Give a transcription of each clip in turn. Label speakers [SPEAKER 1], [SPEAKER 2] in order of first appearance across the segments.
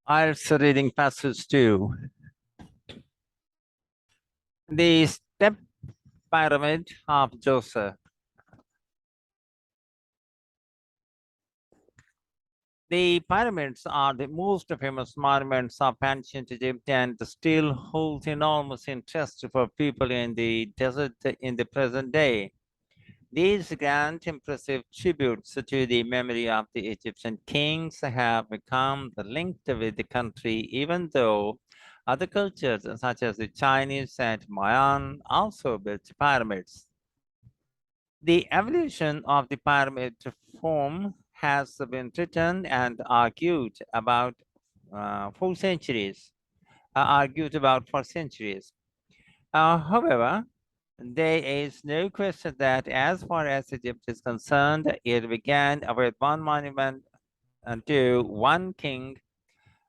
[SPEAKER 1] IELTS reading passage 2. The step pyramid of Djoser. The pyramids are the most famous monuments of ancient Egypt and still hold enormous interest for people in the desert in the present day. These grand, impressive tributes to the memory of the Egyptian kings have become linked with the country, even though other cultures, such as the Chinese and Mayan, also built pyramids. The evolution of the pyramid form has been written and argued about for centuries. However, there is no question that as far as Egypt is concerned, it began with one monument to one king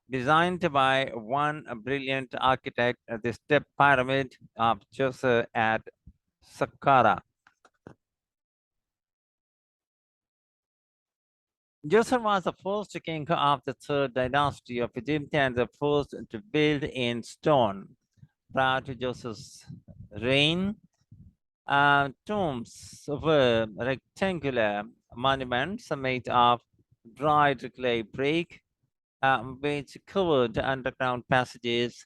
[SPEAKER 1] designed by one brilliant architect, the step pyramid of Djoser at Saqqara. Djoser was the first king of the third dynasty of Egypt and the first to build in stone. Prior to Djoser's reign, tombs were rectangular monuments made of dried clay brick, which covered underground passages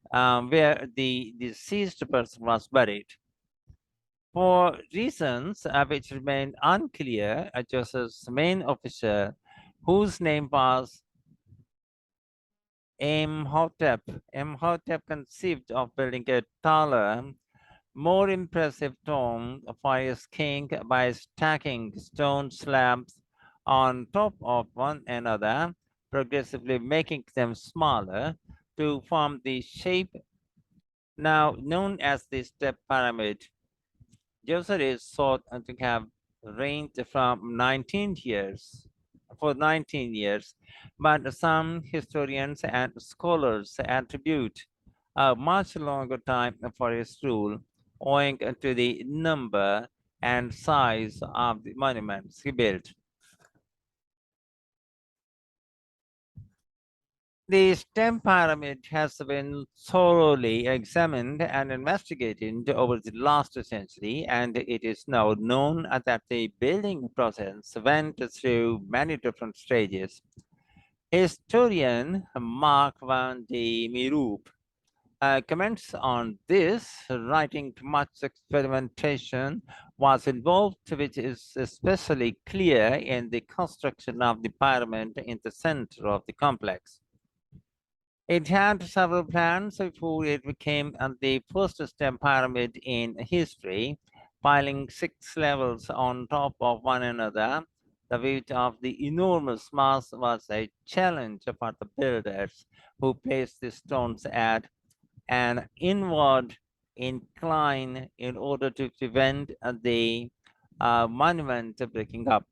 [SPEAKER 1] where the deceased person was buried. For reasons which remain unclear, Joseph's main officer, whose name was Imhotep conceived of building a taller, more impressive tomb for his king by stacking stone slabs on top of one another, progressively making them smaller to form the shape now known as the step pyramid. Djoser is thought to have reigned from 19 years for 19 years, but some historians and scholars attribute a much longer time for his rule, owing to the number and size of the monuments he built. The STEM pyramid has been thoroughly examined and investigated over the last century, and it is now known that the building process went through many different stages. Historian Mark van de Meeroep comments on this, writing much experimentation was involved, which is especially clear in the construction of the pyramid in the center of the complex. It had several plans before it became the first STEM pyramid in history, piling 6 levels on top of one another. The weight of the enormous mass was a challenge for the builders, who placed the stones at an inward incline in order to prevent the monument breaking up.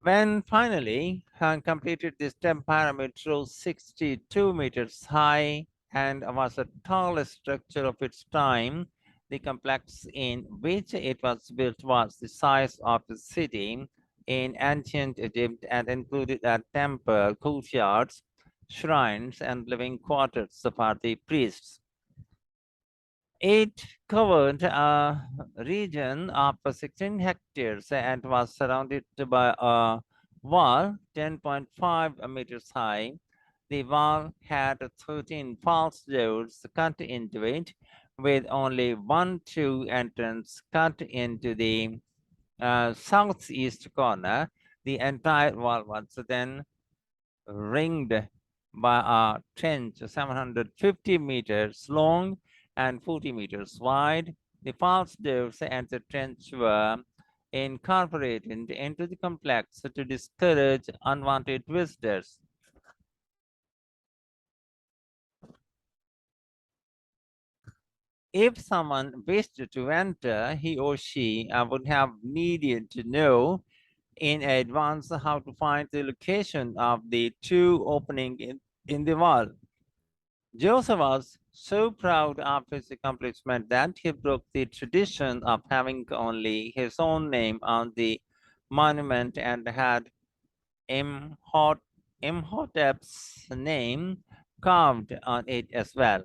[SPEAKER 1] When finally completed, this STEM pyramid rose 62 meters high and was the tallest structure of its time. The complex in which it was built was the size of a city in ancient Egypt and included a temple, courtyards, shrines, and living quarters for the priests. It covered a region of 16 hectares and was surrounded by a wall 10.5 meters high. The wall had 13 false doors cut into it, with only one true entrance cut into the southeast corner. The entire wall was then ringed by a trench 750 meters long and 40 meters wide. The false doors and the trench were incorporated into the complex to discourage unwanted visitors. If someone wished to enter, he or she would have needed to know in advance how to find the location of the two openings in the wall. Djoser was so proud of his accomplishment that he broke the tradition of having only his own name on the monument and had Imhotep Imhotep's name carved on it as well.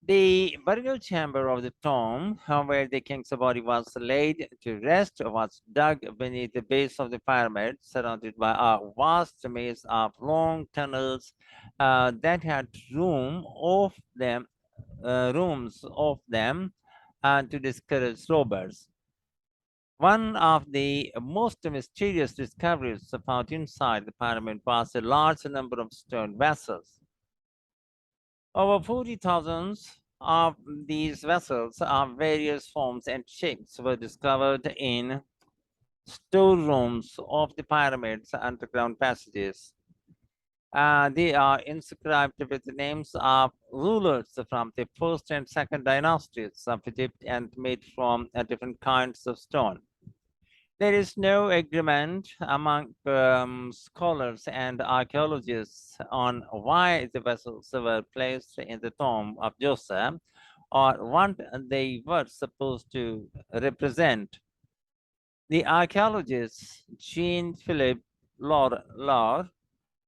[SPEAKER 1] The burial chamber of the tomb, where the king's body was laid to rest, was dug beneath the base of the pyramid, surrounded by a vast maze of long tunnels that had rooms of them to discourage robbers. One of the most mysterious discoveries found inside the pyramid was a large number of stone vessels. Over 40,000 of these vessels of various forms and shapes were discovered in storerooms of the pyramid's underground passages. They are inscribed with the names of rulers from the first and second dynasties of Egypt and made from different kinds of stone. There is no agreement among scholars and archaeologists on why the vessels were placed in the tomb of Djoser or what they were supposed to represent. The archaeologist Jean-Philippe Laure,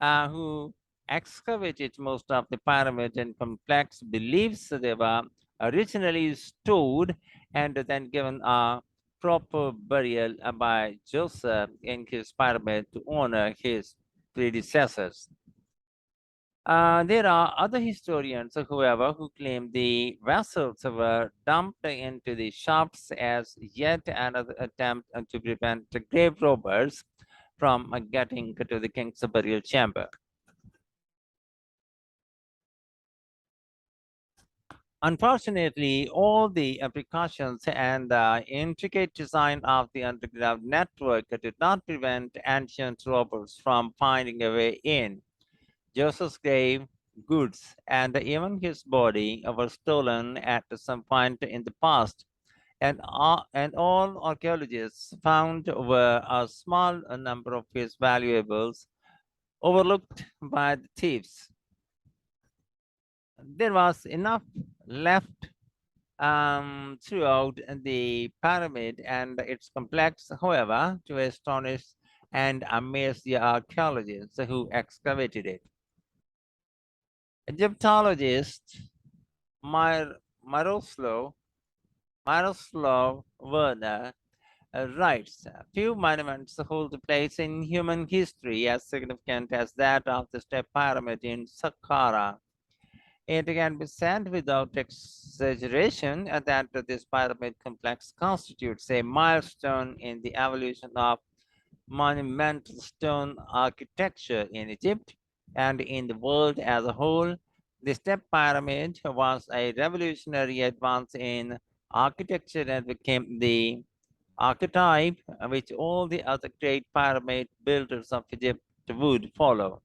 [SPEAKER 1] who excavated most of the pyramid and complex, believes they were originally stored and then given a proper burial by Djoser in his pyramid to honor his predecessors. There are other historians, however, who claim the vessels were dumped into the shafts as yet another attempt to prevent grave robbers from getting to the king's burial chamber. Unfortunately, all the precautions and intricate design of the underground network did not prevent ancient robbers from finding a way in. Joseph's grave, goods, and even his body were stolen at some point in the past, and all archaeologists found were a small number of his valuables overlooked by the thieves. There was enough left throughout the pyramid and its complex, however, to astonish and amaze the archaeologists who excavated it. Egyptologist Miroslav Werner writes, few monuments hold a place in human history as significant as that of the Step Pyramid in Saqqara. It can be said without exaggeration that this pyramid complex constitutes a milestone in the evolution of monumental stone architecture in Egypt and in the world as a whole. The step pyramid was a revolutionary advance in architecture and became the archetype which all the other great pyramid builders of Egypt would follow.